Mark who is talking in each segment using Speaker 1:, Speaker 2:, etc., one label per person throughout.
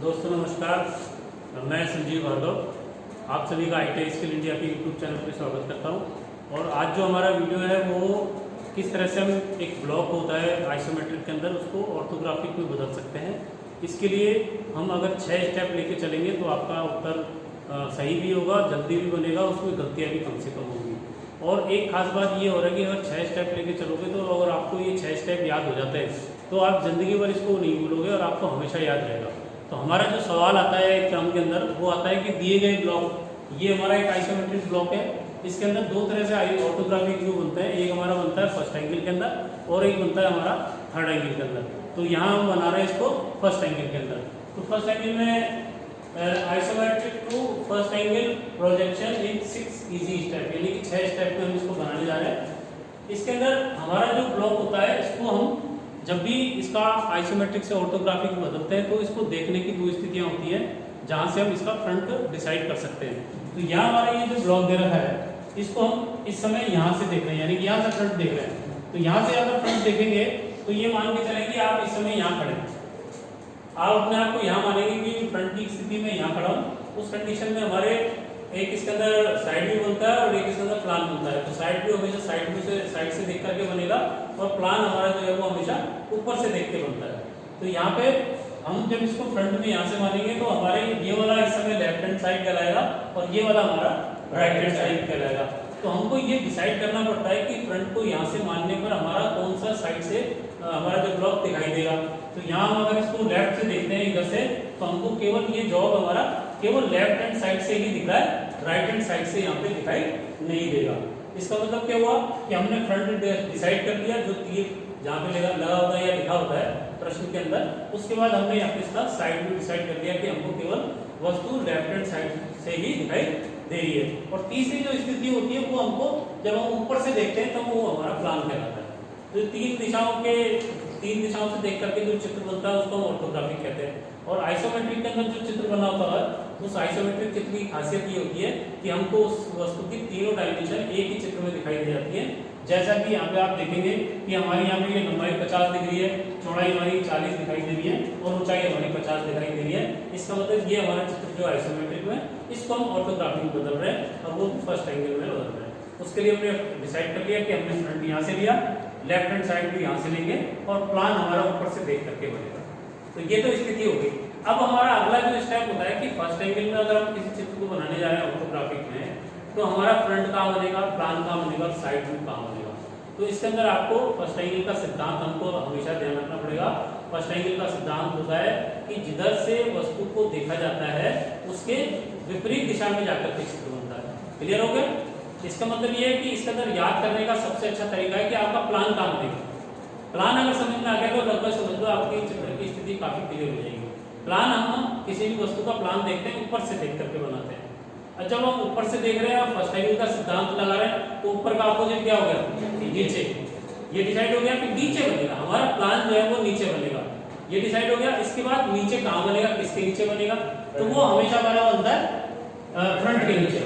Speaker 1: दोस्तों नमस्कार, मैं संजीव भार्गव आप सभी का ITI स्किल इंडिया के यूट्यूब चैनल पर स्वागत करता हूं। और आज जो हमारा वीडियो है वो किस तरह से हम एक ब्लॉक होता है आइसोमेट्रिक के अंदर उसको ऑर्थोग्राफिक में बदल सकते हैं। इसके लिए हम अगर 6 स्टेप लेके चलेंगे तो आपका उत्तर सही भी होगा, जल्दी भी बनेगा, उसमें गलतियाँ भी कम से कम होंगी। और एक खास बात ये हो रहा है कि अगर 6 स्टेप लेके चलोगे तो अगर आपको ये 6 स्टेप याद हो जाते हैं तो आप ज़िंदगी भर इसको नहीं भूलोगे और आपको हमेशा याद रहेगा। तो हमारा जो सवाल आता है एग्जाम के अंदर वो आता है कि दिए गए ब्लॉक, ये हमारा एक आइसोमेट्रिक ब्लॉक है, इसके अंदर दो तरह से ऑर्थोग्राफिक व्यू बनते हैं। एक हमारा बनता है फर्स्ट एंगल के अंदर और एक बनता है हमारा थर्ड एंगल के अंदर। तो यहाँ हम बना रहे हैं इसको फर्स्ट एंगल के अंदर। तो फर्स्ट एंगल में isometric to first angle projection in 6 easy step, यानी कि 6 स्टेप में हम इसको बनाने जा रहे हैं। इसके अंदर हमारा जो ब्लॉक होता है इसको हम जब भी इसका आइसोमेट्रिक से ऑर्थोग्राफिक में बदलते हैं तो इसको देखने की दो स्थितियां होती है जहां से हम इसका फ्रंट डिसाइड कर सकते हैं। तो यहाँ हमारा ये जो ब्लॉक दे रखा है इसको हम इस समय यहाँ से देख रहे हैं, यानी कि यहाँ से फ्रंट देख रहे हैं। तो यहाँ से अगर फ्रंट देखेंगे तो ये मान के चलें कि आप इस समय यहाँ खड़े हैं, आप अपने आप को यहाँ मानेंगे कि फ्रंट की स्थिति में यहाँ खड़ा हूँ। उस कंडीशन में हमारे एक इसके अंदर साइड व्यू बनता है और एक इसके अंदर प्लान बनता है। तो साइड व्यू हमेशा साइड से देख करके बनेगा और प्लान हमारा जो है वो हमेशा ऊपर से देख के बनता है। तो यहाँ पे हम जब इसको फ्रंट में यहाँ से मानेंगे तो हमारे ये वाला इस समय लेफ्ट हैंड साइड कहलाएगा और ये वाला हमारा राइट हैंड साइड कहलाएगा। तो हमको ये डिसाइड करना पड़ता है कि फ्रंट को यहाँ से मानने पर हमारा कौन सा साइड से हमारा जो ब्लॉक दिखाई देगा। तो यहाँ हम अगर इसको लेफ्ट से देखते हैं इधर से तो हमको केवल ये जॉब हमारा केवल लेफ्ट हैंड साइड से ही दिख रहा है, राइट हैंड साइड से यहाँ पे दिखाई नहीं देगा। इसका मतलब क्या हुआ कि हमने फ्रंट डिसाइड कर लिया, जो तीर जहाँ पे लगा होता है या लिखा होता है प्रश्न के अंदर। उसके बाद हमने यहाँ पे इसका साइड भी डिसाइड कर लिया कि हमको केवल वस्तु लेफ्ट हैंड साइड से ही दिखाई दे रही है। और तीसरी जो स्थिति होती है वो हमको जब हम ऊपर से देखते हैं तो वो हमारा प्लान कहलाता है। तो तीन दिशाओं से देख करके जो चित्र बनता है उसको हम ऑर्थोग्राफिक कहते हैं। और आइसोमेट्रिक के अंदर जो चित्र बना होता है उस आइसोमेट्रिक चित्र की खासियत ये होती है कि हमको उस वस्तु की तीनों डायमेंशन एक ही चित्र में दिखाई दे जाती है। जैसा कि यहाँ पे आप देखेंगे कि हमारी यहाँ पे ये लंबाई 50 दिख रही है, चौड़ाई हमारी 40 दिखाई दे रही है और ऊंचाई हमारी 50 दिखाई दे रही है। इसका मतलब ये हमारा चित्र जो आइसोमेट्रिक में इसको हम ऑर्थोग्राफिक में बदल रहे हैं और वो फर्स्ट एंगल में बदल रहे हैं। उसके लिए हमने डिसाइड कर लिया कि हमने फ्रंट यहाँ से लिया, लेफ्ट हैंड साइड भी यहाँ से लेंगे और प्लान हमारा ऊपर से देख करके बनेगा। तो ये तो स्थिति हो गई। अब हमारा अगला जो स्टेप होता है कि फर्स्ट एंगल में अगर हम किसी चित्र को बनाने जा रहे हैं ऑर्थोग्राफिक में तो हमारा फ्रंट कहाँ बनेगा, प्लान कहाँ बनेगा, साइड व्यू कहाँ बनेगा। तो इसके अंदर आपको फर्स्ट एंगल का सिद्धांत हमको हमेशा ध्यान रखना पड़ेगा। फर्स्ट एंगल का सिद्धांत होता है कि जिधर से वस्तु को देखा जाता है उसके विपरीत दिशा में जाकर के चित्र बनता है। क्लियर हो गया? इसका मतलब ये है कि इसके अंदर याद करने का सबसे अच्छा तरीका है कि आपका प्लान कहाँ बनेगा। प्लान अगर समझ में आ गया तो लगभग समझ लो आपकी चित्र की स्थिति काफी क्लियर हो जाएगी। प्लान हम किसी भी वस्तु का प्लान देखते हैं ऊपर से देख करके बनाते हैं। और जब हम ऊपर से देख रहे हैं और फर्स्ट एंगल का सिद्धांत लगा रहे हैं तो ऊपर का अपोजिट क्या हो गया, नीचे। ये डिसाइड हो गया कि नीचे बनेगा, हमारा प्लान जो है वो नीचे बनेगा। ये डिसाइड हो गया। इसके बाद नीचे कहाँ बनेगा, किसके नीचे बनेगा, तो वो हमेशा हमारा बनता है फ्रंट के नीचे।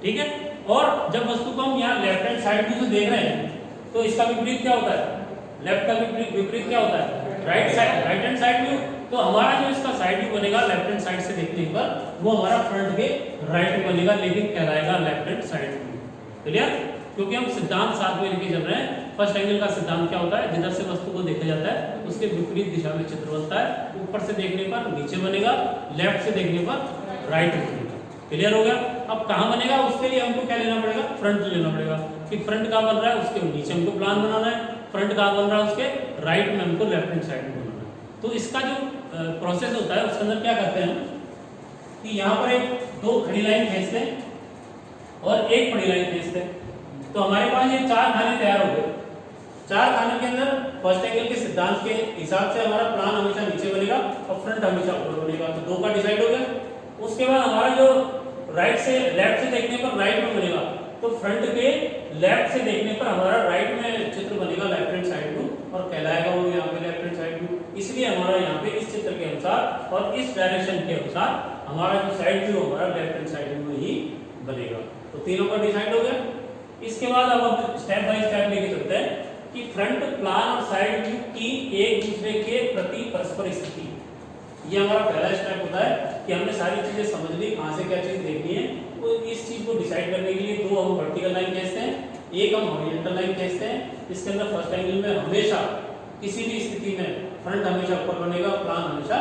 Speaker 1: ठीक है। और जब वस्तु को हम यहाँ लेफ्ट हैंड साइड व्यू से देख रहे हैं तो इसका विपरीत क्या होता है, लेफ्ट का विपरीत क्या होता है, राइट हैंड साइड व्यू। तो हमारा जो इसका साइड व्यू बनेगा लेफ्ट हैंड साइड से देखने पर वो हमारा फ्रंट के राइट में बनेगा, लेकिन कहलाएगा left hand side view. Clear? क्योंकि हम सिद्धांत साथ में लेके चल रहे हैं। फर्स्ट एंगल का सिद्धांत क्या होता है, जिधर से वस्तु को देखा जाता है उसके विपरीत दिशा में चित्र बनता है। ऊपर से देखने पर नीचे बनेगा, लेफ्ट से देखने पर राइट बनेगा। क्लियर हो गया? अब कहाँ बनेगा उसके लिए हमको क्या लेना पड़ेगा, फ्रंट लेना पड़ेगा कि फ्रंट कहाँ बन रहा है, उसके नीचे हमको प्लान बनाना है। फ्रंट कहाँ बन रहा है, उसके राइट में हमको लेफ्ट हैंड साइड में बनाना है। तो इसका जो प्रोसेस होता है उसके अंदर क्या करते हैं कि यहाँ पर दो खड़ी लाइन खींचते हैं और एक बड़ी लाइन खींचते हैं। तो हमारे पास ये 4 खाने तैयार हो गए। 4 खाने के अंदर फर्स्ट एंगल के सिद्धांत के हिसाब से हमारा प्लान हमेशा नीचे बनेगा और फ्रंट हमेशा ऊपर बनेगा। तो 2 का डिसाइड हो गया। उसके बाद हमारा जो राइट से लेफ्ट से देखने पर राइट में बनेगा तो फ्रंट के लेफ्ट से देखने पर हमारा राइट में चित्र बनेगा लेफ्ट हैंड साइड व्यू और कहलाएगा वो यहाँ पे लेफ्ट हैंड साइड व्यू। इसलिए हमारा यहाँ पे इस चित्र के अनुसार और इस डायरेक्शन के अनुसार हमारा जो साइड व्यू हमारा लेफ्ट हैंड साइड व्यू ही बनेगा। तो तीनों का डिसाइड हो गया। इसके बाद अब हम स्टेप बाय स्टेप लेके चलते हैं कि फ्रंट, प्लान और साइड व्यू की एक दूसरे के प्रति परस्पर स्थिति। ये हमारा पहला स्टेप होता है कि हमने सारी चीजें समझ ली, कहाँ से क्या चीज देखनी है। तो इस चीज को डिसाइड करने के लिए दो हम वर्टिकल लाइन खींचते हैं, एक हम हॉरिजॉन्टल लाइन खींचते हैं। इसके अंदर फर्स्ट एंगल में हमेशा किसी भी स्थिति में फ्रंट हमेशा ऊपर बनेगा, प्लान हमेशा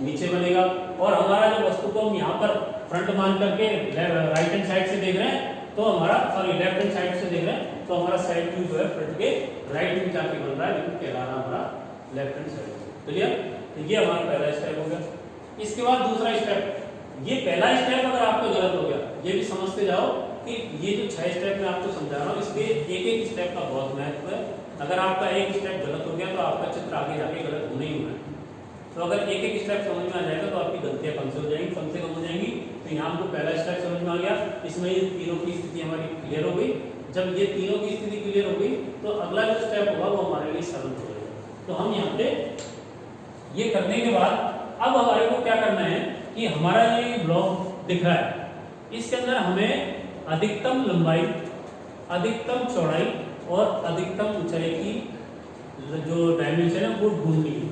Speaker 1: नीचे बनेगा। और हमारा जो वस्तु को हम यहाँ पर फ्रंट मान करके राइट हैंड साइड से देख रहे हैं, तो हमारा लेफ्ट हैंड साइड से देख रहे हैं, तो हमारा साइड व्यू जो है फ्रंट के राइट में जाके बन रहा है, लेकिन कहलाना हमारा लेफ्ट हैंड साइड। क्लियर? तो ये हमारा पहला स्टेप हो गया। इसके बाद दूसरा स्टेप, ये पहला स्टेप अगर आपका गलत हो गया, ये भी समझते जाओ कि ये जो 6 स्टेप मैं आपको समझा रहा हूँ, इसके एक एक स्टेप का बहुत महत्व है। अगर आपका एक स्टेप गलत हो गया तो आपका चित्र आगे जाके गलत होना ही होना है। तो अगर एक एक स्टेप समझ में आ जाएगा तो आपकी गलतियां कम से हो जाएंगी, कम से कम हो जाएंगी। तो यहाँ हमको पहला स्टेप समझ में आ गया, इसमें ये तीनों की स्थिति हमारी क्लियर हो गई। जब ये तीनों की स्थिति क्लियर हो गई तो अगला जो स्टेप होगा वो हमारे लिए सरल हो जाएगा। तो हम यहाँ पे ये करने के बाद अब हमारे को क्या करना है कि हमारा ये ब्लॉक दिख रहा है, इसके अंदर हमें अधिकतम लंबाई, अधिकतम चौड़ाई और अधिकतम ऊंचाई की जो डायमेंशन है वो ढूंढनी है।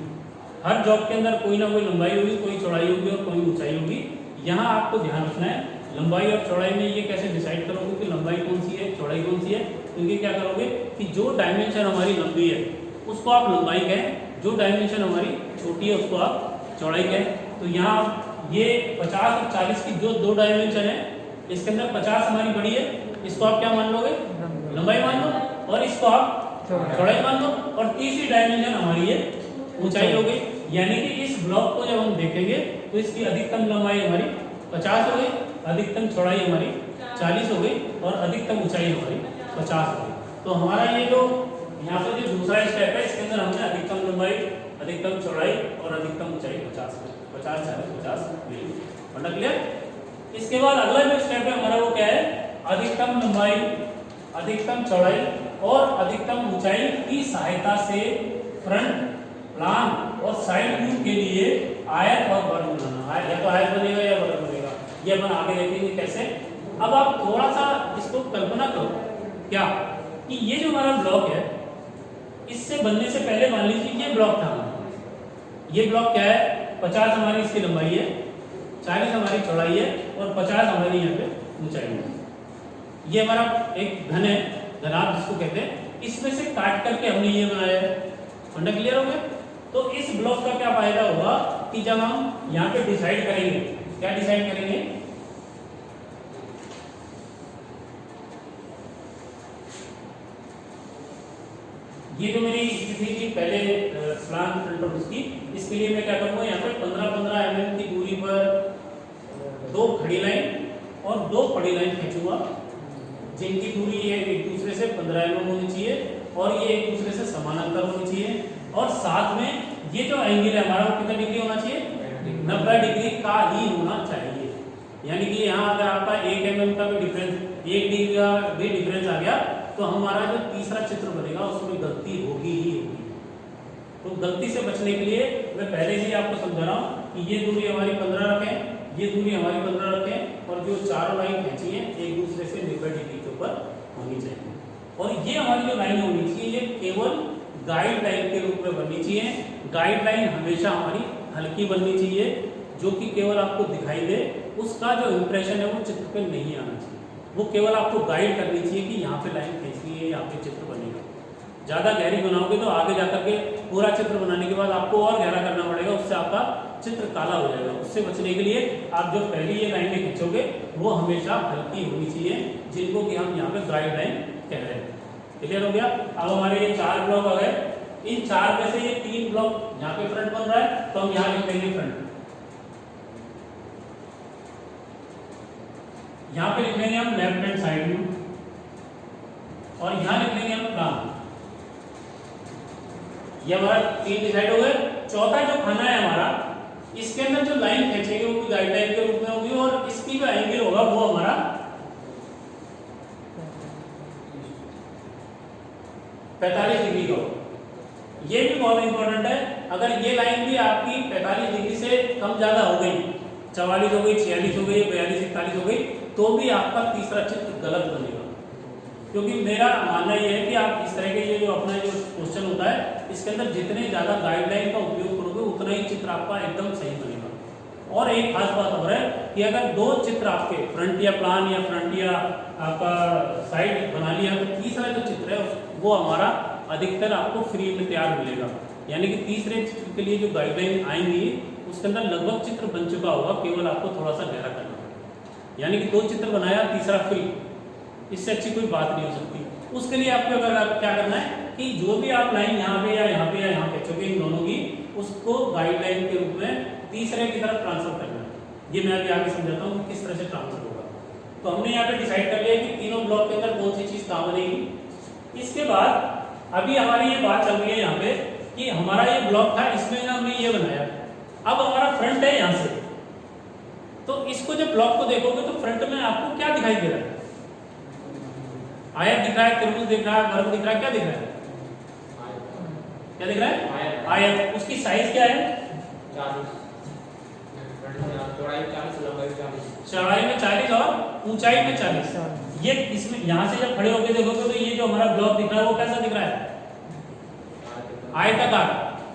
Speaker 1: हर जॉब के अंदर कोई ना कोई लंबाई होगी, कोई चौड़ाई होगी और कोई ऊंचाई होगी। यहाँ आपको ध्यान रखना है लंबाई और चौड़ाई में ये कैसे डिसाइड करोगे कि लंबाई कौन सी है, चौड़ाई कौन सी है। तो ये क्या करोगे कि जो डायमेंशन हमारी लंबी है उसको आप लंबाई कहें, जो डायमेंशन हमारी छोटी है उसको आप चौड़ाई कहें। तो यहाँ ये 50 और 40 की जो दो डायमेंशन है, इसके अंदर 50 हमारी बड़ी है, इसको आप क्या मान लोगे, लंबाई मान लो, और इसको आप चौड़ाई मान लो। और तीसरी डायमेंशन हमारी है ऊंचाई हो गई। यानी कि इस ब्लॉक को जब हम देखेंगे तो इसकी अधिकतम लंबाई हमारी 50 हो गई, अधिकतम चौड़ाई हमारी 40 हो गई और अधिकतम ऊंचाई हमारी 50 हो गई। तो हमारा ये जो यहाँ पे जो दूसरा स्टेप है, इसके अंदर हमने अधिकतम लंबाई, अधिकतम चौड़ाई और अधिकतम ऊंचाई 50 मिली। वरना क्लियर? इसके बाद अगला जो स्टेप है हमारा वो क्या है, अधिकतम लंबाई, अधिकतम चौड़ाई और अधिकतम ऊंचाई की सहायता से फ्रंट, प्लान और साइड व्यू के लिए आयत और वर्ग बनाना। या तो आयत बनेगा या वर्ग बनेगा, ये अपन आगे देखेंगे कैसे। अब आप थोड़ा सा इसको कल्पना करो क्या कि ये जो हमारा ब्लॉक है, इससे बनने से पहले मान लीजिए ये ब्लॉक था हमारा। ये ब्लॉक क्या है, 50 हमारी इसकी लंबाई है, 40 हमारी चौड़ाई है और 50 हमारी यहाँ पे ऊंचाई है। ये हमारा एक घन है, घनाभ जिसको कहते हैं। इसमें से काट करके हमने ये बनाया है। फंडा क्लियर हो गया? तो इस ब्लॉक का क्या फायदा होगा कि जब हम यहाँ पे डिसाइड करेंगे, क्या डिसाइड करेंगे, ये जो मेरी स्थिति थी पहले प्लान फ्रंट और उसकी, इसके लिए मैं क्या करूंगा, यहाँ पे 15-15 mm की दूरी पर 2 खड़ी लाइन और 2 पड़ी लाइन खींचूंगा, जिनकी दूरी ये एक दूसरे से 15 mm होनी चाहिए और ये एक दूसरे से समानांतर होनी चाहिए। और साथ में ये जो एंगल है हमारा वो कितना डिग्री होना चाहिए, 90 डिग्री का ही होना चाहिए। यानी कि यहाँ अगर आपका 1 mm का भी डिफरेंस, 1 डिग्री का भी डिफरेंस आ गया तो हमारा जो तीसरा चित्र बनेगा उसमें गलती होगी ही होगी। तो गलती से बचने के लिए मैं पहले से ही आपको समझा रहा हूँ कि ये दूरी हमारी 15 रखें, ये दूरी हमारी 15 रखें और जो चारों लाइन खींची है एक दूसरे से 90 डिग्री के ऊपर होनी चाहिए। और ये हमारी जो लाइन होनी चाहिए ये केवल गाइड लाइन के रूप में बननी चाहिए। गाइड लाइन हमेशा हमारी हल्की बननी चाहिए, जो कि केवल आपको दिखाई दे, उसका जो इंप्रेशन है वो चित्र पे नहीं आना चाहिए। वो केवल आपको गाइड करनी चाहिए कि यहाँ पे लाइन खींचनी है, यहाँ पे चित्र बनेगा। ज़्यादा गहरी बनाओगे तो आगे जाकर के पूरा चित्र बनाने के बाद आपको और गहरा करना पड़ेगा, उससे आपका चित्र काला हो जाएगा। उससे बचने के लिए आप जो पहली ये लाइनें खींचोगे वो हमेशा हल्की होनी चाहिए, जिनको कि हम यहाँ पे गाइड लाइन कह रहे हैं। क्लियर हो गया? अब हमारे ये 4 ब्लॉक आ गए। इन 4 में से ये 3 ब्लॉक यहाँ पे फ्रंट बन रहा है तो हम यहाँ लिख लेंगे फ्रंट, यहाँ पे लिख लेंगे हम लेफ्ट हैंड साइड व्यू और यहाँ लिख लेंगे हम प्लान। ये हमारा 3 डिसाइड हो गए। चौथा जो खाना है हमारा, इसके अंदर जो लाइन खींचेंगे वो भी गाइडलाइन के रूप में होगी और इसकी जो एंगल होगा वो हमारा 45 डिग्री का होगा। ये भी बहुत इंपॉर्टेंट है। अगर ये लाइन भी आपकी 45 डिग्री से कम ज्यादा हो गई, 44 हो गई, 46 हो गई, 42, 41 हो गई, तो भी आपका तीसरा चित्र गलत बनेगा। क्योंकि मेरा मानना यह है कि आप इस तरह के ये जो अपना जो क्वेश्चन होता है इसके अंदर जितने ज्यादा गाइडलाइन का उपयोग करोगे उतना ही चित्र आपका एकदम सही बनेगा। और एक खास बात और है कि अगर दो चित्र आपके फ्रंट या प्लान या फ्रंट या आपका साइड बना लिया तो तीसरा जो चित्र है वो हमारा अधिकतर आपको फ्री में तैयार मिलेगा। यानी कि तीसरे चित्र के लिए जो गाइडलाइन आएंगी उसके अंदर लगभग चित्र बन चुका होगा, केवल आपको थोड़ा सा गहरा करना है। यानी कि दो चित्र बनाया, तीसरा फ्री, इससे अच्छी कोई बात नहीं हो सकती। उसके लिए आपको अगर क्या करना है कि जो भी आप लाइन यहाँ पे या यहाँ पे या यहाँ पे चुके इन दोनों की, उसको गाइडलाइन के रूप में तीसरे की तरफ ट्रांसफर करना है। ये मैं अभी आगे समझाता हूँ कि किस तरह से ट्रांसफर होगा। तो हमने यहाँ पे डिसाइड कर लिया कि तीनों ब्लॉक के अंदर कौन सी चीज कहाँ बनेगी। इसके बाद अभी हमारी ये बात चल रही है यहाँ पे कि हमारा ये ब्लॉक था, इसमें ना हमने ये बनाया, अब हमारा फ्रंट है यहाँ से। तो इसको जब ब्लॉक को देखोगे तो फ्रंट में आपको क्या दिखाई दे रहा है? आयत दिख रहा है, त्रिभुज दिख रहा है, वर्ग दिख रहा है, क्या दिख रहा है? क्या दिख रहा है? आयत। उसकी साइज क्या है?
Speaker 2: 40, चौड़ाई 40, लंबाई 40,
Speaker 1: चौड़ाई में 40 और ऊंचाई में 40। ये इसमें यहाँ से जब खड़े होकर देखोगे तो ये जो हमारा ब्लॉक दिख रहा है वो कैसा दिख रहा है? आयताकार।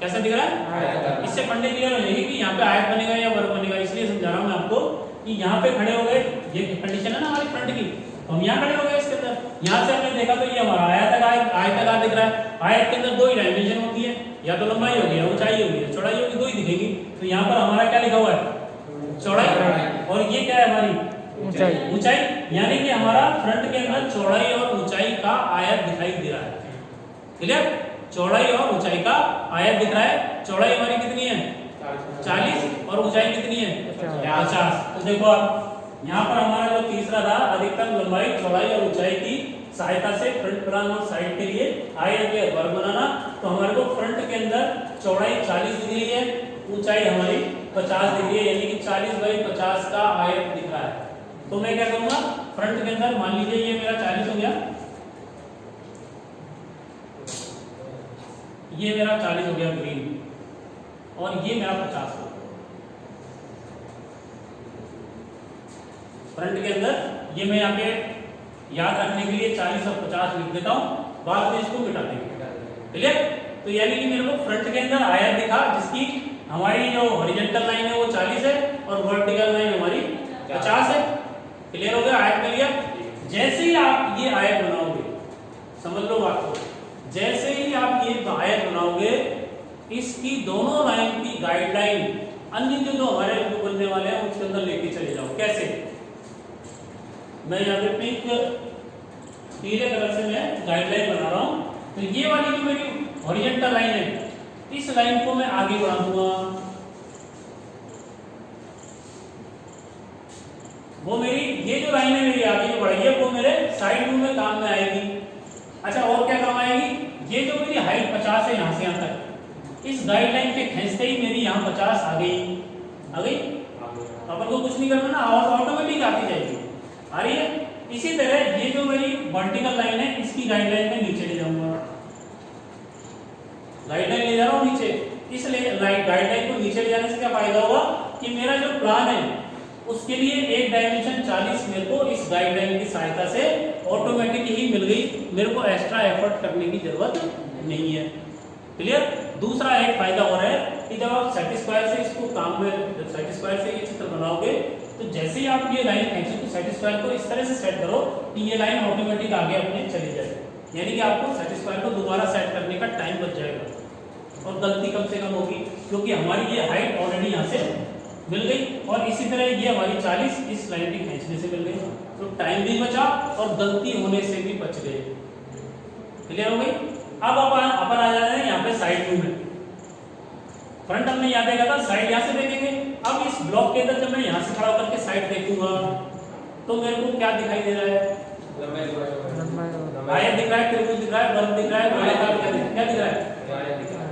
Speaker 1: कैसा दिख रहा है? इससे पढ़ने के लिए यही कि यहाँ पे आयत बनेगा या वर्ग बनेगा, इसलिए समझा रहा हूँ मैं आपको कि यहाँ पे खड़े हो गए, ये कंडीशन है ना हमारी फ्रंट की, तो हम यहाँ खड़े हो गए इसके अंदर। यहाँ से हमने देखा तो ये हमारा आयताकार दिख रहा है। आयत के अंदर दो ही डायमेंशन होती है, या तो लंबाई होगी या ऊंचाई होगी, चौड़ाई होगी, दो ही दिखेगी। तो यहाँ पर हमारा क्या लिखा हुआ है? चौड़ाई। और ये क्या है हमारी? ऊंचाई। ऊंचाई यानी कि हमारा फ्रंट के अंदर चौड़ाई और ऊंचाई का आयत दिखाई दे रहा है। क्लियर? चौड़ाई और ऊंचाई का आयत दिख रहा है। चौड़ाई हमारी कितनी है? 40 और ऊंचाई कितनी है? 50। तो देखो आप यहाँ पर हमारा जो तीसरा था, अधिकतम लंबाई, चौड़ाई और ऊंचाई की सहायता से फ्रंट, प्लान और साइड के लिए आयत या वर्ग बनाना। तो हमारे को फ्रंट के अंदर चौड़ाई 40 दिख रही है, ऊंचाई हमारी 50 दिख रही है, यानी कि 40/50 का आयत दिख रहा है। तो मैं क्या करूंगा, फ्रंट के अंदर मान लीजिए ये मेरा 40 हो गया, ये मेरा 40 हो गया ग्रीन, और ये मेरा 50 हो गया। फ्रंट के अंदर ये मैं यहाँ पे याद रखने के लिए 40 और 50 लिख देता हूँ, बाद में इसको मिटा देंगे। क्लियर? तो यानी कि मेरे को फ्रंट के अंदर आयत दिखा जिसकी हमारी जो हॉरिजॉन्टल लाइन है वो 40 है और वर्टिकल लाइन हमारी 50 है। क्लियर हो गया? आयत में लिया। जैसे ही आप ये आयत बनाओगे, समझ लो बात को, जैसे ही आप ये आयत बनाओगे, इसकी दोनों लाइन की गाइडलाइन अन्य जो हमारे जो बनने वाले हैं उसके अंदर लेके चले जाओ। कैसे? मैं यहाँ पे पिंक पीले कलर से मैं गाइडलाइन बना रहा हूँ। तो ये वाली जो मेरी हॉरिजॉन्टल लाइन है, इस लाइन को मैं आगे बढ़ा दूंगा, वो मेरी ये जो लाइन है मेरी आगे जो बढ़ी है वो मेरे साइड व्यू में काम में आएगी। अच्छा, और क्या काम आएगी? ये जो मेरी हाइट 50 है यहाँ से यहाँ तक, इस गाइडलाइन के खींचते ही मेरी यहाँ 50 आ गई। आ गई? अपन को कुछ नहीं करना ना, ऑटोमेटिक आती जाएगी। आ रही है? इसी तरह ये जो मेरी वर्टिकल लाइन है, इसकी गाइडलाइन में नीचे ले जाऊंगा, गाइडलाइन ले जा रहा हूँ नीचे। इसलिए गाइडलाइन को नीचे ले जाने से क्या फायदा होगा कि मेरा जो प्लान है उसके लिए एक डायमेंशन 40 मेरे को इस गाइडलाइन की सहायता से ऑटोमेटिक ही मिल गई, मेरे को एक्स्ट्रा एफर्ट करने की जरूरत नहीं है। क्लियर? दूसरा एक फायदा और है कि जब आप सेट स्क्वायर से इसको काम में, जब सेट स्क्वायर से ये चित्र बनाओगे तो जैसे ही आप ये लाइन खींचो तो सेट स्क्वायर को इस तरह से सेट करो कि ये लाइन ऑटोमेटिक आगे अपने चली जाए, यानी कि आपको सेट स्क्वायर को दोबारा सेट करने का टाइम बच जाएगा और गलती कम से कम होगी, क्योंकि हमारी ये हाइट ऑलरेडी यहाँ से मिल गई और इसी तरह ये हमारी 40 इस लाइन के खींचने से मिल गई, तो टाइम भी बचा और गलती होने से भी बच गए। क्लियर हो गई? अब अपन आ जाते हैं यहाँ पे साइड व्यू में। फ्रंट हमने यहाँ देखा था, साइड यहाँ से देखेंगे। अब इस ब्लॉक के अंदर जब मैं यहाँ से खड़ा होकर के साइड देखूंगा तो मेरे को क्या दिखाई दे रहा है? आयत दिख रहा है, त्रिभुज दिख रहा है, वर्ग दिख रहा है, क्या दिख रहा है?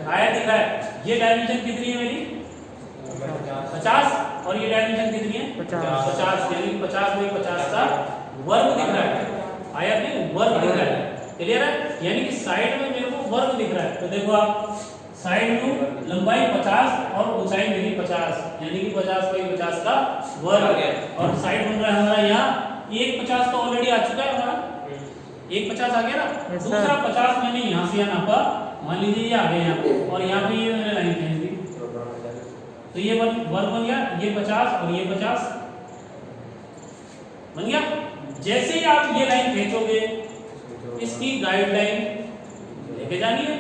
Speaker 1: आयत दिख रहा है। ये डायमेंशन कितनी है मेरी? 50 और ये डायमेंशन कितनी है? 50, यानी 50/50 का वर्ग दिख रहा है। आयत में वर्ग दिख रहा है। क्लियर है? यानी कि साइड में मेरे को वर्ग दिख रहा है। तो देखो आप, साइड व्यू लंबाई 50 और ऊंचाई मेरी 50, यानी कि 50/50 का वर्ग। और साइड बन रहा है हमारा यहाँ 150 तो ऑलरेडी आ चुका है हमारा, 150 आ गया ना। दूसरा 50 मैंने यहाँ से यहाँ नापा, मान लीजिए ये आ गया यहाँ, और यहाँ पे ये मैंने लाइन खींच दी। तो ये वर्ग बन गया, ये 50 और ये 50 बन गया। जैसे ही आप ये लाइन खींचोगे, इसकी गाइडलाइन लेके जानी है।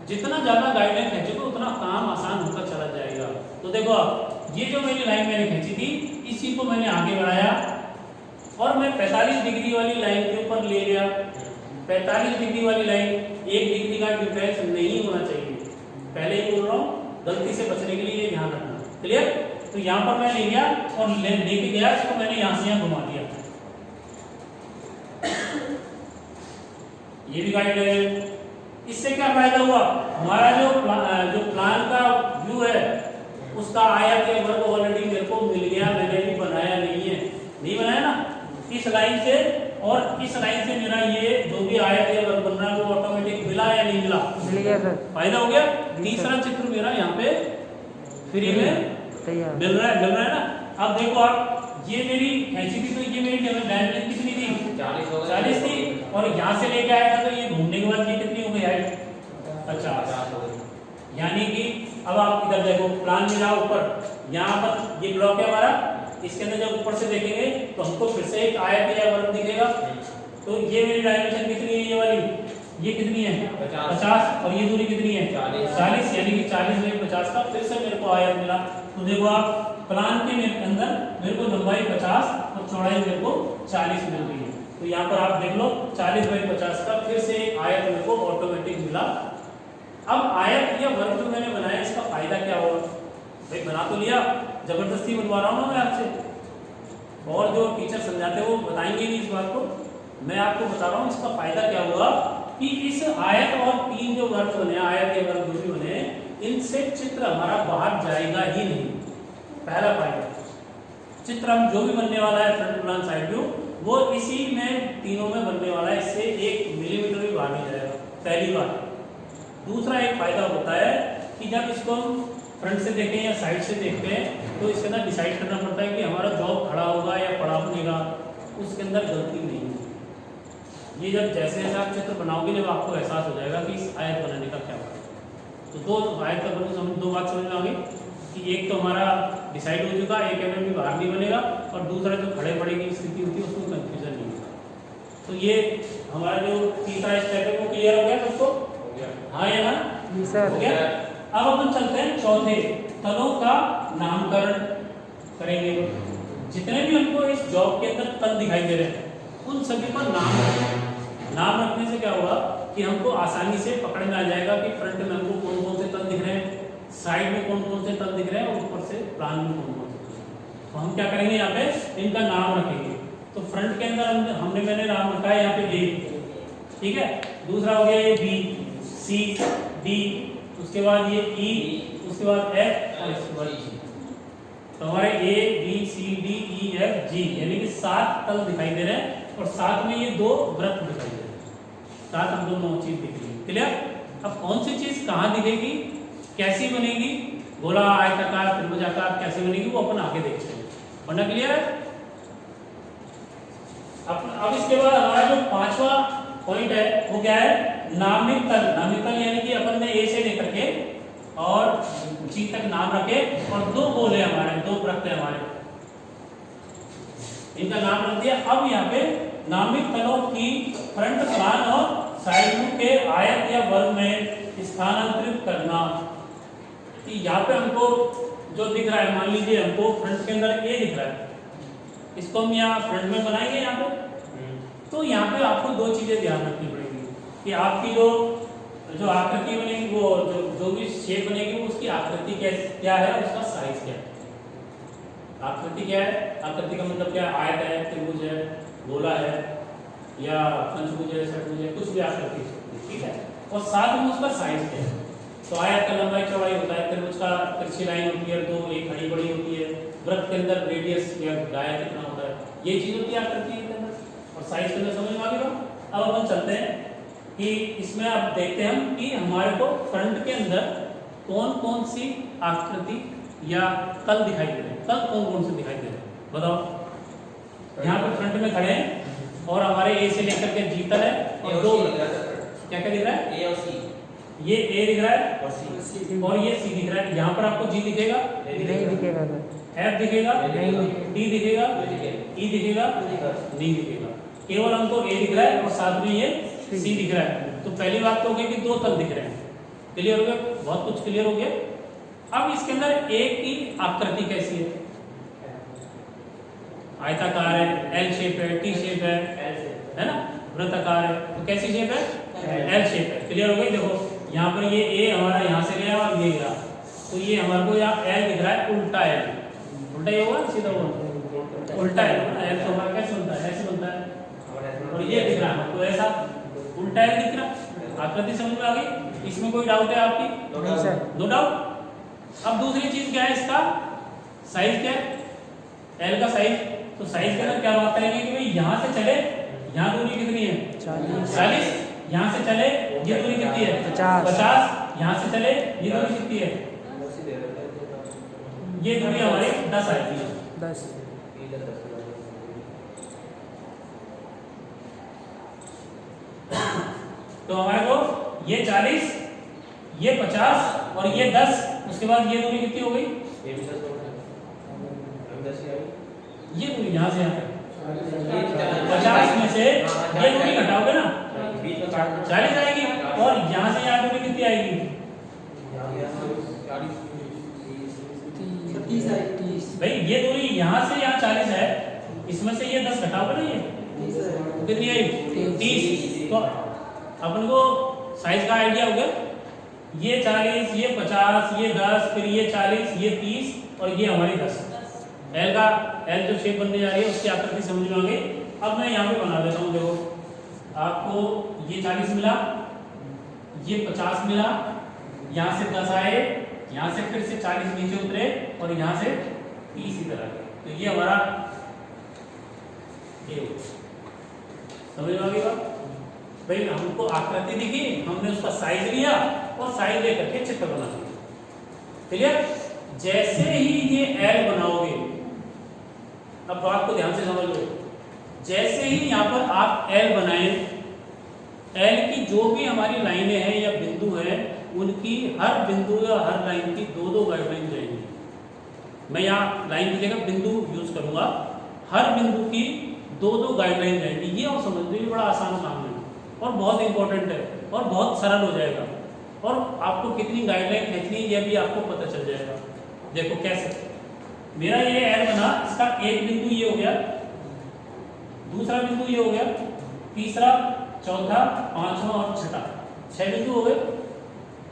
Speaker 1: जितना ज्यादा गाइडलाइन खींचोगे उतना काम आसान होकर चला जाएगा। तो देखो आप, ये जो मेरी लाइन मैंने खींची थी, इसी को मैंने आगे बढ़ाया और मैं 45 डिग्री वाली लाइन के ऊपर ले गया। 45 डिग्री वाली लाइन, 1 डिग्री का डिफरेंस नहीं होना चाहिए। पहले ही बोल रहा हूँ, गलती से बचने के लिए ध्यान रखना। क्लियर? तो यहाँ पर मैं ले गया और लेके गया, इसको मैंने यहाँ से यहाँ घुमा दिया। ये भी गाइड है। इससे क्या फायदा हुआ? हमारा जो प्लान का व्यू है, उसका आयत या वर्ग ऑलरेडी मेरे को मिल गया। मैंने भी बनाया नहीं है, नहीं बनाया ना। इस लाइन से और इस लाइन से मेरा ये जो भी आयत या वर्ग बन रहा है वो ऑटोमेटिक मिला या नहीं मिला?
Speaker 3: मिल गया सर।
Speaker 1: फायदा हो गया। तीसरा चित्र मेरा यहाँ पे फ्री में मिल रहा है ना। अब देखो आप, ये मेरी खींची थी, तो ये मेरी डायमेंशन कितनी थी? 40 थी। और यहाँ से लेके आया था, तो ये घूमने के बाद ये कितनी हो गई हाइट? 50। यानी कि अब आप इधर देखो, प्लान मिला ऊपर, यहाँ पर ये ब्लॉक है हमारा। इसके अंदर जब ऊपर से देखेंगे तो हमको फिर से एक आयत या वर्ग दिखेगा। तो ये मेरी डायमेंशन कितनी है? ये वाली, ये कितनी है? 50। और ये दूरी कितनी है? 40। यानी कि 40 में 50 का फिर से मेरे को आयत मिला। तो देखो आप, प्लान के अंदर मेरे को लंबाई 50 और चौड़ाई मेरे को 40 मिल रही है। तो यहाँ पर आप देख लो, 40/50 का फिर से एक आयत मेरे को ऑटोमेटिक मिला। अब आयत या वर्ग जो मैंने बनाया, इसका फायदा क्या होगा? भाई बना तो लिया, जबरदस्ती बनवा रहा हूँ ना मैं आपसे। और जो टीचर समझाते हैं वो बताएंगे नहीं इस बात को, मैं आपको बता रहा हूँ इसका फायदा क्या होगा। कि इस आयत और 3 जो वर्ग बने, आयत या वर्ग जो भी बने, इनसे चित्र हमारा बाहर जाएगा ही नहीं। पहला फायदा, चित्र हम जो भी बनने वाला है फ्रंट प्लान साइड व्यू, वो इसी में तीनों में बनने वाला है। इससे 1 मिलीमीटर भी बाहर नहीं जाएगा, पहली बात। दूसरा एक फायदा होता है कि जब इसको हम फ्रंट से देखें या साइड से देखते हैं, तो इसके अंदर डिसाइड करना पड़ता है कि हमारा जॉब खड़ा होगा या पड़ा बनेगा, उसके अंदर गलती नहीं है। ये जब जैसे जैसे आप चित्र बनाओगे, जब आपको एहसास हो जाएगा कि इस आयत बनाने का क्या है। तो 2 आयत का बनो, 2 बात समझ में आ गई कि एक तो हमारा डिसाइड हो चुका, 1 mm भी बाहर नहीं बनेगा, और दूसरा जो खड़े पड़े की स्थिति होती है उसमें कंफ्यूजन नहीं होगा। तो ये हमारा जो तीसरा स्टेप है वो क्लियर हो गया सबको? हाँ या ना? हो गया। अब अपन चलते हैं चौथे, तलों का नामकरण करेंगे। जितने भी हमको इस जॉब के अंदर तल दिखाई दे रहे हैं, उन सभी पर नाम रखें। नाम रखने से क्या होगा कि हमको आसानी से पकड़ में आ जाएगा कि फ्रंट में हमको कौन कौन से तल दिख रहे हैं, साइड में कौन कौन से तल दिख रहे हैं, और ऊपर से प्लान में कौन कौन से। तो हम क्या करेंगे, यहाँ पे इनका नाम रखेंगे। तो फ्रंट के अंदर मैंने नाम रखा है यहाँ पे A, ठीक है। दूसरा हो गया ये B, C, D, उसके बाद ये E, उसके बाद F और इसके बाद G। तो हमारे A, B, C, D, E, F, G यानी कि 7 तल दिखाई दे रहे हैं, और साथ में ये 2 वृत्त दिखाई दे रहे हैं। साथ हम दोनों चीज दिख रही है। क्लियर? अब कौन सी चीज कहाँ दिखेगी, कैसी बनेगी, गोला, आयताकार, त्रिभुजाकार कैसे बनेगी, वो अपन आगे देखते हैं। बना क्लियर है? अब इसके बाद हमारा जो 5वां पॉइंट है वो क्या है? नामिक तल। नामिक तल यानी कि अपन ने A से लेकर के और G तक नाम रखे, और 2 गोले हमारे, 2 वृत्त हमारे, इनका नाम रख दिया। अब यहाँ पे नामिक तलों की फ्रंट प्लान और साइड व्यू के आयत या वर्ग में स्थानांतरित करना। कि यहाँ पे हमको जो दिख रहा है, मान लीजिए हमको फ्रंट के अंदर A दिख रहा है, इसको हम यहाँ फ्रंट में बनाएंगे यहाँ पे। तो यहाँ पे आपको 2 चीजें ध्यान रखनी पड़ेगी कि आपकी जो आकृति बनेगी, वो जो भी शेप बनेगी, उसकी आकृति क्या है, उसका साइज क्या है। आकृति क्या है? आकृति का मतलब क्या है? आयत है, त्रिभुज है, गोला है, या पंचभुज है, षटभुज है, कुछ भी आकृति, ठीक है। और साथ में उसका साइज क्या है। तो आयत का लंबाई चौड़ाई होता है, त्रिभुज का तिरछी लाइन होती है, 2 एक खड़ी बड़ी होती है, वृत्त के अंदर रेडियस या डाया कितना होता है, ये चीज होती है आकृति के अंदर। और साइज के अंदर समझ में आ गया। अब अपन चलते हैं कि इसमें आप देखते हैं हम कि हमारे को फ्रंट के अंदर कौन कौन सी आकृति या तल दिखाई दे रहे हैं। तल कौन कौन से दिखाई दे रहे हैं बताओ। यहाँ पे फ्रंट में खड़े हैं और हमारे A से लेकर के G तक है, और 2 क्या क्या दिख रहा है?
Speaker 2: A और C।
Speaker 1: ये ए दिख रहा है
Speaker 2: और सी
Speaker 1: और ये सी दिख रहा है। यहाँ पर आपको जी दिखेगा,
Speaker 3: नहीं दिखेगा सर।
Speaker 1: एफ दिखेगा,
Speaker 3: नहीं।
Speaker 1: डी दिखेगा, ई दिखेगा, नहीं दिखेगा। केवल हमको ए दिख रहा है और साथ में ये सी दिख रहा है। तो पहली बात तो हो गई कि दो तल दिख रहे हैं। क्लियर हो गया? बहुत कुछ क्लियर हो गया। अब इसके अंदर ए की आकृति कैसी है? आयताकार है, एल शेप है, टी शेप है ना, वृत्ताकार है। तो कैसी शेप है? एल शेप है। क्लियर हो गई? देखो यहाँ पर ये ए हमारा यहाँ से गया और ये गया, तो ये हमारे को यहाँ एल दिख रहा है, उल्टा एल। उल्टा ही होगा, सीधा होगा, उल्टा एल। एल तो हमारा कैसे बनता है? ऐसे बनता है। और ये दिख रहा है तो ऐसा उल्टा एल दिख रहा है। आकृति समझ में आ गई? इसमें कोई डाउट है आपकी?
Speaker 3: नहीं सर।
Speaker 1: No doubt. अब दूसरी चीज क्या है, इसका साइज क्या है? एल का साइज। तो साइज के अंदर क्या बात करेंगे कि भाई यहाँ से चले, यहाँ दूरी कितनी है? 40। यहाँ से चले ये दूरी कितनी है? 50। यहाँ से चले ये दूरी कितनी है? ये दूरी हमारी 10 आती है।
Speaker 3: 10।
Speaker 1: तो हमारे को ये 40, ये 50 और ये 10, उसके बाद ये दूरी कितनी हो गई? ये दूरी यहाँ से यहाँ 50 में से ये दूरी घटाओगे ना 40 आएगी, और यहाँ से यहाँ दूरी कितनी आएगी?
Speaker 3: 30।
Speaker 1: भाई ये दूरी यहाँ से यहाँ 40 है, इसमें से ये 10 घटाओगे ना, ये कितनी आई? 30। तो अपन को साइज का आइडिया हो गया। ये 40, ये 50, ये 10, फिर ये 40, ये 30 और ये हमारी 10। एल का एल जो शेप बनने जा रही है उसकी आकृति समझ में आ गई। अब मैं यहाँ पे बना देता हूँ। देखो आपको ये 40 मिला, ये 50 मिला, यहाँ से 10 आए, यहाँ से फिर से 40 नीचे उतरे और यहाँ से 30 इधर आ गए। तो ये हमारा ये समझ में आ गई बात? भाई हमको आकृति दिखी, हमने उसका साइज लिया और साइज लेकर के चित्र बना दिया। क्लियर? जैसे ही ये एल बनाओगे, अब बात को ध्यान से समझ लो, जैसे ही यहाँ पर आप एल बनाएं, एल की जो भी हमारी लाइनें हैं या बिंदु हैं, उनकी हर बिंदु या हर लाइन की दो दो गाइडलाइन जाएंगी। मैं यहाँ लाइन की जगह बिंदु यूज करूंगा। हर बिंदु की दो दो गाइडलाइन जाएंगी। ये आप समझ लीजिए, बड़ा आसान काम है और बहुत इंपॉर्टेंट है और बहुत सरल हो जाएगा। और आपको कितनी गाइडलाइन खींचनी है यह भी आपको पता चल जाएगा। देखो कैसे, मेरा ये एल बना, इसका एक बिंदु ये हो गया, दूसरा बिंदु ये हो गया, तीसरा, चौथा, पांचवा और छठा, 6 बिंदु हो गए।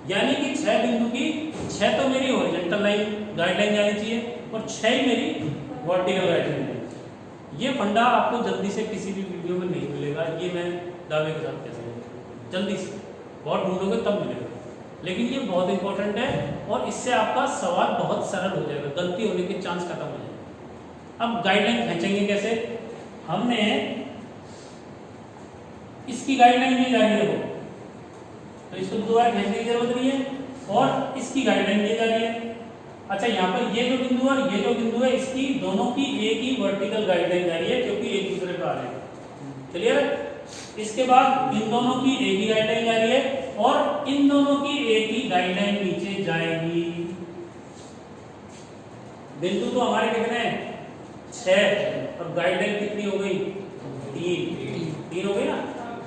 Speaker 1: यानी कि 6 बिंदु की 6 तो मेरी हॉरिजॉन्टल लाइन गाइडलाइन जानी चाहिए और 6 ही मेरी वर्टिकल गाइडलाइन जानी चाहिए। ये फंडा आपको जल्दी से किसी भी वीडियो में नहीं मिलेगा, ये मैं दावे के साथ कह सकता, जल्दी से बहुत ढूंढोगे तब मिलेगा। लेकिन ये बहुत इंपॉर्टेंट है और इससे आपका सवाल बहुत सरल हो जाएगा, गलती होने के चांस खत्म हो जाएगा। अब गाइडलाइन खींचेंगे कैसे? हमने इसकी गाइडलाइन ये जा रही है, तो इसको दोबारा खींचने की जरूरत नहीं है, और इसकी गाइडलाइन ये जा रही है। अच्छा, यहाँ पर ये जो बिंदु है, ये जो बिंदु है, इसकी दोनों की एक ही वर्टिकल गाइडलाइन जा रही है क्योंकि एक दूसरे पर आ रहे हैं। क्लियर? इसके बाद इन दोनों की एक ही गाइडलाइन जा रही है और इन दोनों की एक ही गाइडलाइन नीचे जाएगी। बिंदु तो हमारे कितने हैं? 6 और गाइडलाइन कितनी हो गई? 3 हो गई ना।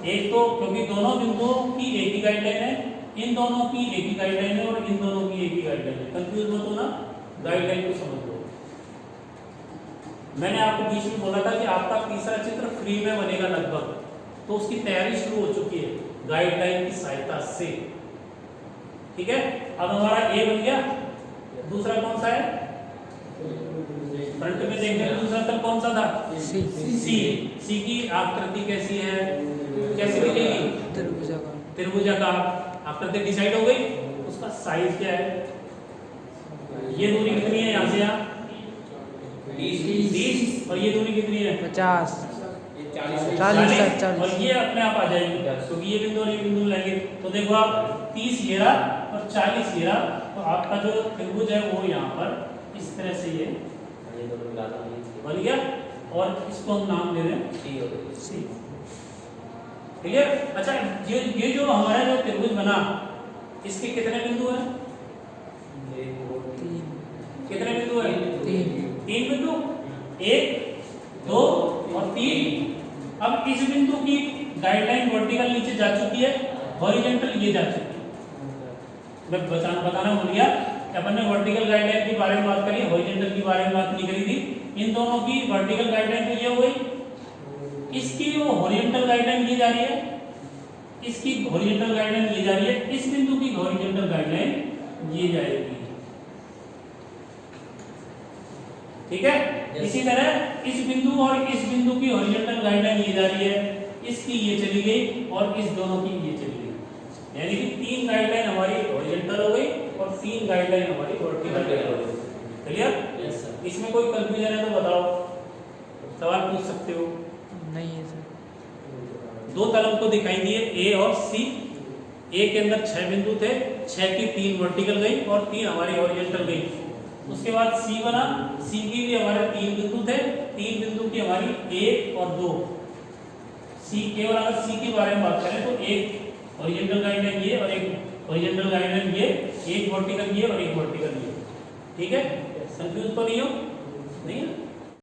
Speaker 1: एक तो क्योंकि दोनों बिंदुओं की एक ही गाइडलाइन है, इन दोनों की एक ही गाइडलाइन है और इन दोनों की एक ही गाइडलाइन है। कंफ्यूज मत होना, गाइडलाइन को समझ लो। मैंने आपको बीच में बोला था कि आपका तीसरा चित्र फ्री में बनेगा लगभग, तो उसकी तैयारी शुरू हो चुकी है गाइडलाइन की सहायता से। ठीक है, अब हमारा ए बन गया। दूसरा कौन सा है? फ्रंट में देखने दूसरा तल कौन सा था? सी की आकृति कैसी है? कैसी दिखेगी? त्रिभुजाकार आकृति डिसाइड हो गई। उसका साइज क्या है? ये दूरी कितनी है? यहाँ से यहाँ 30 और ये दूरी कितनी है?
Speaker 3: 50।
Speaker 2: 40
Speaker 1: और ये अपने आप आ जाएगी क्योंकि ये बिंदु और ये बिंदु लेंगे। तो देखो आप 30 ये रहा और 40 ये रहा, तो आपका जो त्रिभुज है वो यहाँ पर इस तरह से ये बन गया और इसको हम नाम दे रहे हैं सी। क्लियर? अच्छा, ये जो हमारा जो त्रिभुज बना, इसके कितने बिंदु हैं?
Speaker 3: तीन
Speaker 1: कितने बिंदु हैं?
Speaker 3: तीन
Speaker 1: 3 बिंदु, 1 2 और 3। अब इस बिंदु की गाइडलाइन वर्टिकल नीचे जा चुकी है, हॉरिजॉन्टल ये जा चुकी है। मैं बताना भूल गया, अपन ने वर्टिकल गाइडलाइन के बारे में बात करी, हॉरिजॉन्टल के बारे में बात नहीं करी थी। इन दोनों की वर्टिकल गाइडलाइन तो ये हो गई, इसकी वो हॉरिजॉन्टल गाइडलाइन ये जा रही है, इसकी हॉरिजॉन्टल गाइडलाइन ये जा रही है, इस बिंदु की हॉरिजॉन्टल गाइडलाइन ये जाएगी। ठीक है। इसी तरह इस बिंदु और इस बिंदु की हॉरिजॉन्टल गाइडलाइन ये जा रही है, इसकी ये चली गई और इस दोनों की ये चली गई। यानी कि 3 गाइडलाइन हमारी हॉरिजॉन्टल हो गई और 3 गाइडलाइन हमारी वर्टिकल हो गई। क्लियर?
Speaker 2: Yes sir.
Speaker 1: इसमें कोई कंफ्यूजन है तो बताओ, सवाल पूछ सकते हो।
Speaker 3: नहीं है सर।
Speaker 1: 2 तल हमको दिखाई दिए ए और सी। ए के अंदर 6 बिंदु थे, 6 की 3 वर्टिकल गई और 3 हमारी हॉरिजॉन्टल गई। उसके बाद सी बना, सी की भी हमारे 3 बिंदु थे, 3 बिंदु की हमारी 1 और 2। सी केवल अगर सी के बारे में बात करें तो एक हॉरिजॉन्टल गाइडलाइन ये और एक हॉरिजॉन्टल गाइडलाइन ये, एक वर्टिकल ये और एक वर्टिकल ये। ठीक है, कंफ्यूज तो नहीं हो? नहीं है?